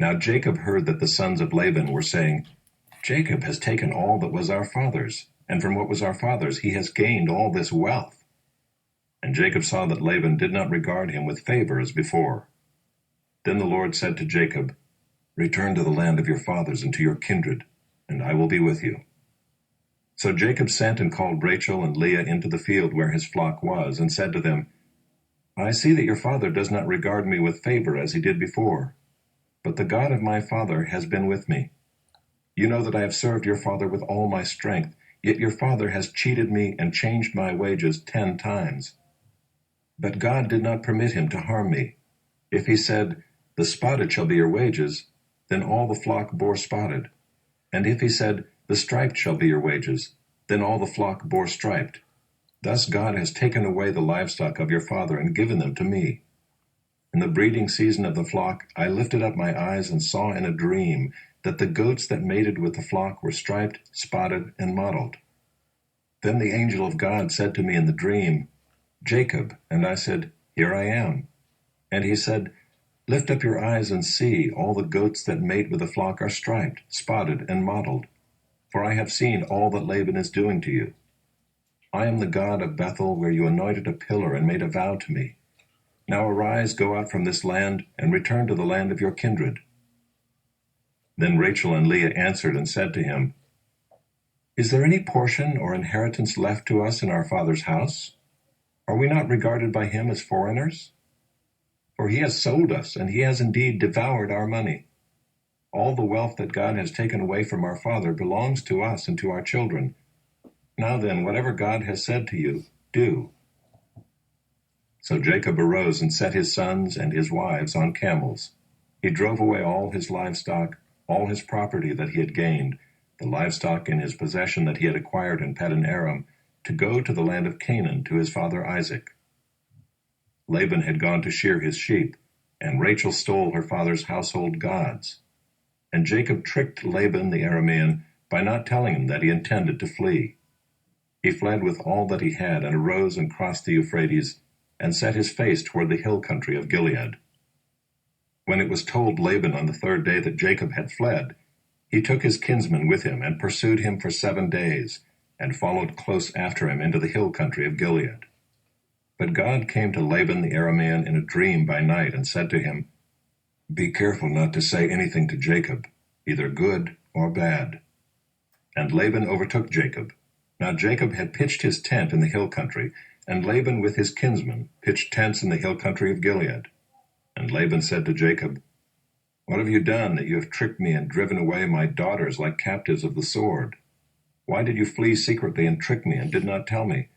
Now Jacob heard that the sons of Laban were saying, Jacob has taken all that was our father's, and from what was our father's he has gained all this wealth. And Jacob saw that Laban did not regard him with favor as before. Then the Lord said to Jacob, Return to the land of your fathers and to your kindred, and I will be with you. So Jacob sent and called Rachel and Leah into the field where his flock was, and said to them, I see that your father does not regard me with favor as he did before, but the God of my father has been with me. You know that I have served your father with all my strength, yet your father has cheated me and changed my wages 10 times. But God did not permit him to harm me. If he said, The spotted shall be your wages, then all the flock bore spotted. And if he said, The striped shall be your wages, then all the flock bore striped. Thus God has taken away the livestock of your father and given them to me. In the breeding season of the flock, I lifted up my eyes and saw in a dream that the goats that mated with the flock were striped, spotted, and mottled. Then the angel of God said to me in the dream, Jacob, and I said, Here I am. And he said, Lift up your eyes and see, all the goats that mate with the flock are striped, spotted, and mottled. For I have seen all that Laban is doing to you. I am the God of Bethel, where you anointed a pillar and made a vow to me. Now arise, go out from this land, and return to the land of your kindred. Then Rachel and Leah answered and said to him, Is there any portion or inheritance left to us in our father's house? Are we not regarded by him as foreigners? For he has sold us, and he has indeed devoured our money. All the wealth that God has taken away from our father belongs to us and to our children. Now then, whatever God has said to you, do. So Jacob arose and set his sons and his wives on camels. He drove away all his livestock, all his property that he had gained, the livestock in his possession that he had acquired in Paddan Aram, to go to the land of Canaan to his father Isaac. Laban had gone to shear his sheep, and Rachel stole her father's household gods. And Jacob tricked Laban the Aramean by not telling him that he intended to flee. He fled with all that he had, and arose and crossed the Euphrates, and set his face toward the hill country of Gilead. When it was told Laban on the 3rd day that Jacob had fled, he took his kinsman with him, and pursued him for 7 days, and followed close after him into the hill country of Gilead. But God came to Laban the Aramean in a dream by night, and said to him, Be careful not to say anything to Jacob, either good or bad. And Laban overtook Jacob. Now Jacob had pitched his tent in the hill country, and Laban with his kinsmen pitched tents in the hill country of Gilead. And Laban said to Jacob, What have you done, that you have tricked me and driven away my daughters like captives of the sword? Why did you flee secretly and trick me, and did not tell me,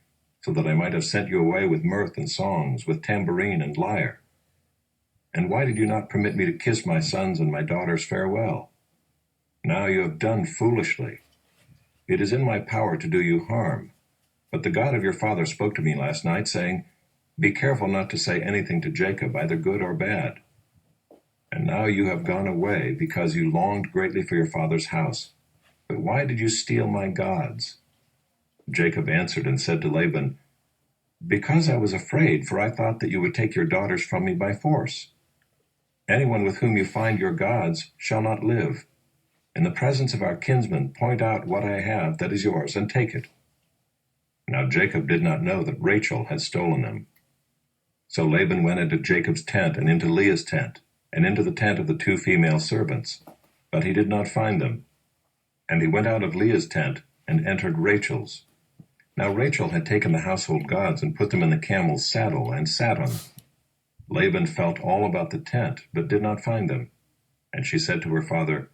so that I might have sent you away with mirth and songs, with tambourine and lyre? And why did you not permit me to kiss my sons and my daughters farewell? Now you have done foolishly. It is in my power to do you harm. But the God of your father spoke to me last night, saying, Be careful not to say anything to Jacob, either good or bad. And now you have gone away, because you longed greatly for your father's house. But why did you steal my gods? Jacob answered and said to Laban, Because I was afraid, for I thought that you would take your daughters from me by force. Anyone with whom you find your gods shall not live. In the presence of our kinsmen, point out what I have that is yours, and take it. Now Jacob did not know that Rachel had stolen them. So Laban went into Jacob's tent, and into Leah's tent, and into the tent of the 2 female servants, but he did not find them. And he went out of Leah's tent, and entered Rachel's. Now Rachel had taken the household gods, and put them in the camel's saddle, and sat on them. Laban felt all about the tent, but did not find them. And she said to her father,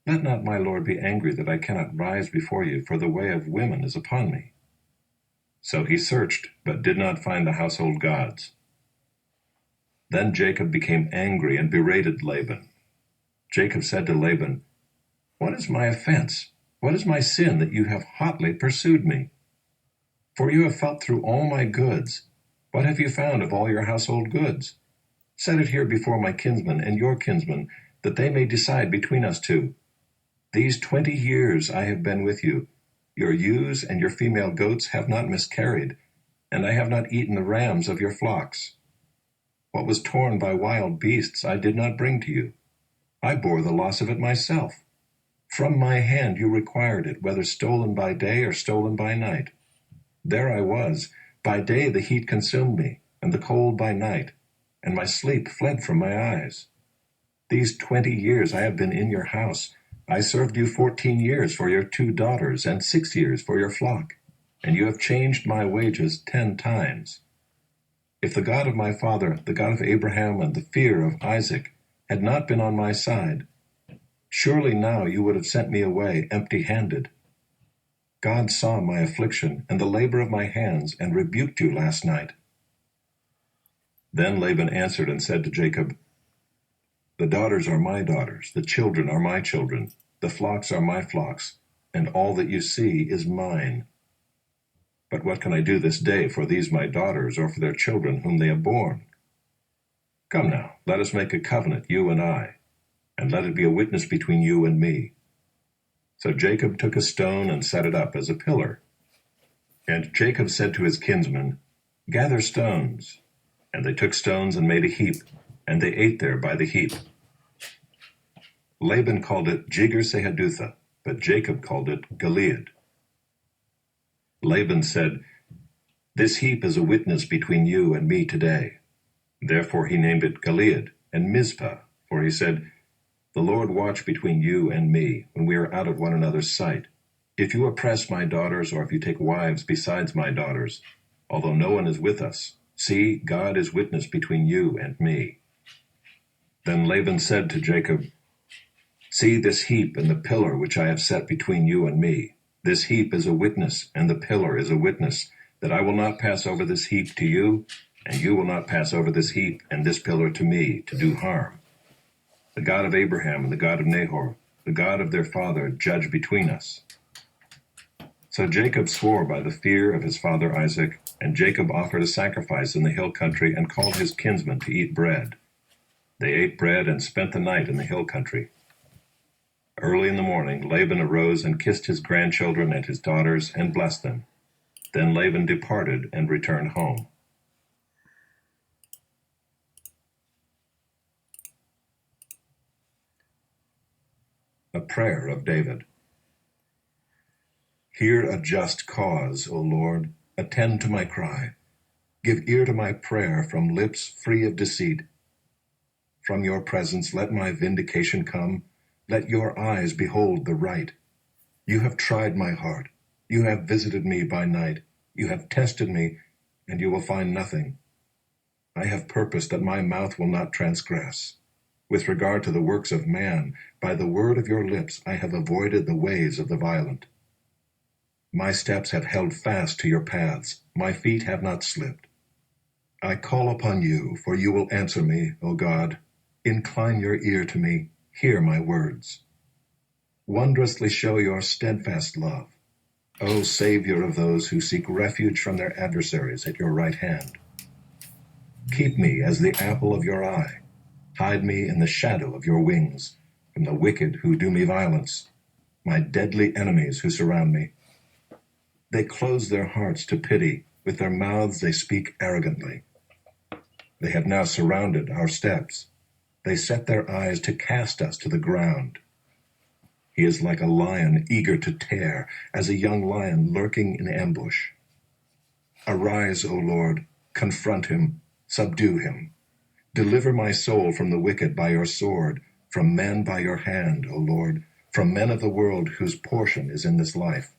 Let not my lord be angry that I cannot rise before you, for the way of women is upon me. So he searched, but did not find the household gods. Then Jacob became angry and berated Laban. Jacob said to Laban, What is my offense? What is my sin that you have hotly pursued me? For you have felt through all my goods. What have you found of all your household goods? Set it here before my kinsmen and your kinsmen, that they may decide between us 2. These 20 years I have been with you. Your ewes and your female goats have not miscarried, and I have not eaten the rams of your flocks. What was torn by wild beasts I did not bring to you. I bore the loss of it myself. From my hand you required it, whether stolen by day or stolen by night. There I was. By day the heat consumed me, and the cold by night, and my sleep fled from my eyes. These 20 years I have been in your house. I served you 14 years for your 2 daughters, and 6 years for your flock, and you have changed my wages 10 times. If the God of my father, the God of Abraham and the fear of Isaac, had not been on my side, surely now you would have sent me away empty-handed. God saw my affliction and the labor of my hands, and rebuked you last night. Then Laban answered and said to Jacob, The daughters are my daughters, the children are my children, the flocks are my flocks, and all that you see is mine. But what can I do this day for these my daughters, or for their children whom they have borne? Come now, let us make a covenant, you and I, and let it be a witness between you and me. So Jacob took a stone and set it up as a pillar. And Jacob said to his kinsmen, Gather stones. And they took stones and made a heap, and they ate there by the heap. Laban called it Jegar-sahadutha, but Jacob called it Gilead. Laban said, This heap is a witness between you and me today. Therefore he named it Gilead and Mizpah, for he said, The Lord watch between you and me, when we are out of one another's sight. If you oppress my daughters, or if you take wives besides my daughters, although no one is with us, see, God is witness between you and me. Then Laban said to Jacob, See this heap and the pillar which I have set between you and me. This heap is a witness, and the pillar is a witness, that I will not pass over this heap to you, and you will not pass over this heap and this pillar to me, to do harm. The God of Abraham and the God of Nahor, the God of their father, judge between us. So Jacob swore by the fear of his father Isaac, and Jacob offered a sacrifice in the hill country, and called his kinsmen to eat bread. They ate bread and spent the night in the hill country. Early in the morning Laban arose and kissed his grandchildren and his daughters, and blessed them. Then Laban departed and returned home. A prayer of David. Hear a just cause, O Lord. Attend to my cry. Give ear to my prayer from lips free of deceit. From your presence let my vindication come. Let your eyes behold the right. You have tried my heart. You have visited me by night. You have tested me, and you will find nothing. I have purposed that my mouth will not transgress. With regard to the works of man, by the word of your lips I have avoided the ways of the violent. My steps have held fast to your paths. My feet have not slipped. I call upon you, for you will answer me, O God. Incline your ear to me. Hear my words. Wondrously show your steadfast love, O Savior of those who seek refuge from their adversaries at your right hand. Keep me as the apple of your eye. Hide me in the shadow of your wings from the wicked who do me violence, my deadly enemies who surround me. They close their hearts to pity. With their mouths they speak arrogantly. They have now surrounded our steps. They set their eyes to cast us to the ground. He is like a lion eager to tear, as a young lion lurking in ambush. Arise, O Lord, confront him, subdue him. Deliver my soul from the wicked by your sword, from men by your hand, O Lord, from men of the world whose portion is in this life.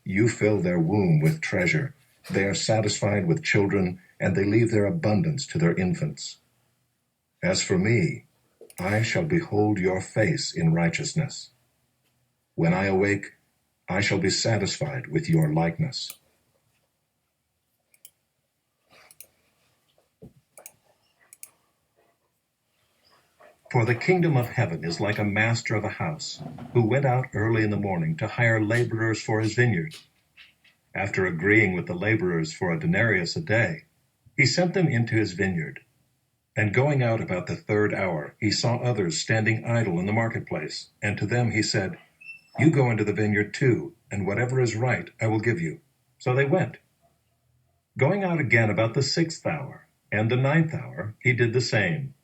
You fill their womb with treasure. They are satisfied with children, and they leave their abundance to their infants. As for me, I shall behold your face in righteousness. When I awake, I shall be satisfied with your likeness. For the kingdom of heaven is like a master of a house, who went out early in the morning to hire laborers for his vineyard. After agreeing with the laborers for a denarius a day, he sent them into his vineyard. And going out about the 3rd hour, he saw others standing idle in the marketplace, and to them he said, You go into the vineyard too, and whatever is right I will give you. So they went. Going out again about the 6th hour, and the 9th hour, he did the same.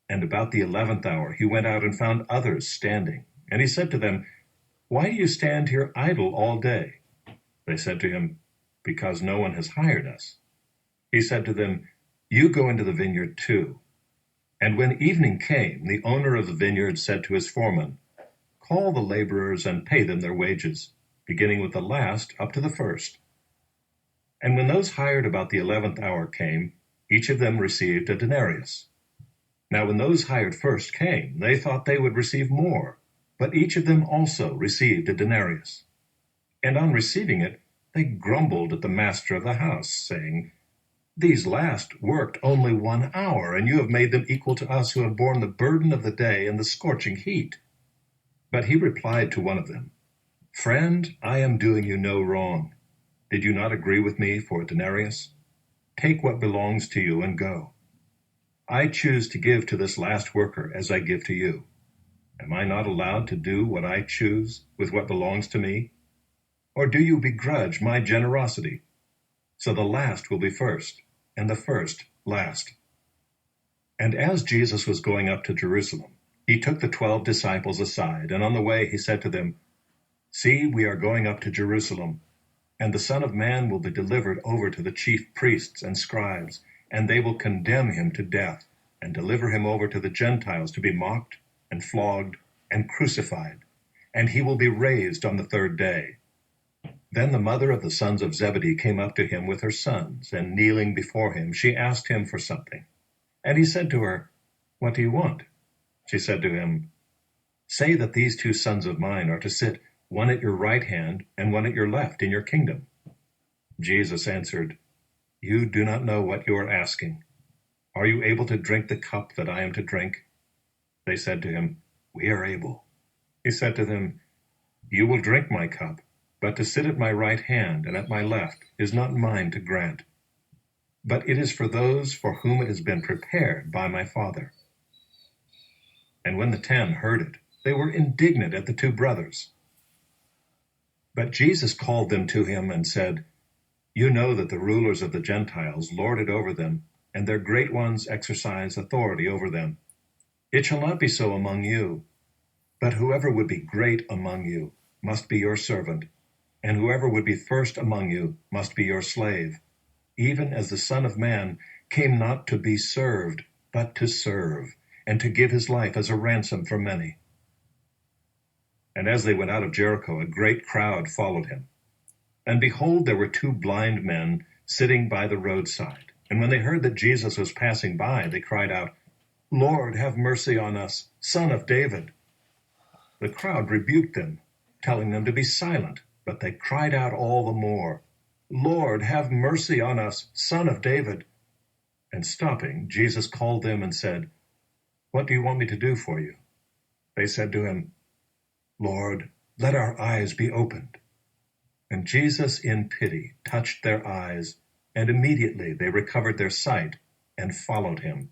And about the 11th hour he went out and found others standing. And he said to them, Why do you stand here idle all day? They said to him, Because no one has hired us. He said to them, You go into the vineyard too. And when evening came, the owner of the vineyard said to his foreman, Call the laborers and pay them their wages, beginning with the last up to the first. And when those hired about the 11th hour came, each of them received a denarius. Now when those hired first came, they thought they would receive more, but each of them also received a denarius. And on receiving it, they grumbled at the master of the house, saying, These last worked only 1 hour, and you have made them equal to us who have borne the burden of the day and the scorching heat. But he replied to one of them, Friend, I am doing you no wrong. Did you not agree with me for a denarius? Take what belongs to you and go. I choose to give to this last worker as I give to you. Am I not allowed to do what I choose with what belongs to me? Or do you begrudge my generosity? So the last will be first, and the first last. And as Jesus was going up to Jerusalem, he took the 12 disciples aside, and on the way he said to them, See, we are going up to Jerusalem, and the Son of Man will be delivered over to the chief priests and scribes, and they will condemn him to death, and deliver him over to the Gentiles to be mocked, and flogged, and crucified, and he will be raised on the 3rd day. Then the mother of the sons of Zebedee came up to him with her sons, and kneeling before him, she asked him for something. And he said to her, What do you want? She said to him, Say that these 2 sons of mine are to sit, one at your right hand and one at your left in your kingdom. Jesus answered, You do not know what you are asking. Are you able to drink the cup that I am to drink? They said to him, We are able. He said to them, You will drink my cup, but to sit at my right hand and at my left is not mine to grant, but it is for those for whom it has been prepared by my Father. And when the 10 heard it, they were indignant at the 2 brothers. But Jesus called them to him and said, You know that the rulers of the Gentiles lord it over them, and their great ones exercise authority over them. It shall not be so among you, but whoever would be great among you must be your servant, and whoever would be first among you must be your slave, even as the Son of Man came not to be served, but to serve, and to give his life as a ransom for many. And as they went out of Jericho, a great crowd followed him. And behold, there were 2 blind men sitting by the roadside. And when they heard that Jesus was passing by, they cried out, Lord, have mercy on us, Son of David. The crowd rebuked them, telling them to be silent, but they cried out all the more, Lord, have mercy on us, Son of David. And stopping, Jesus called them and said, What do you want me to do for you? They said to him, Lord, let our eyes be opened. And Jesus, in pity, touched their eyes, and immediately they recovered their sight and followed him.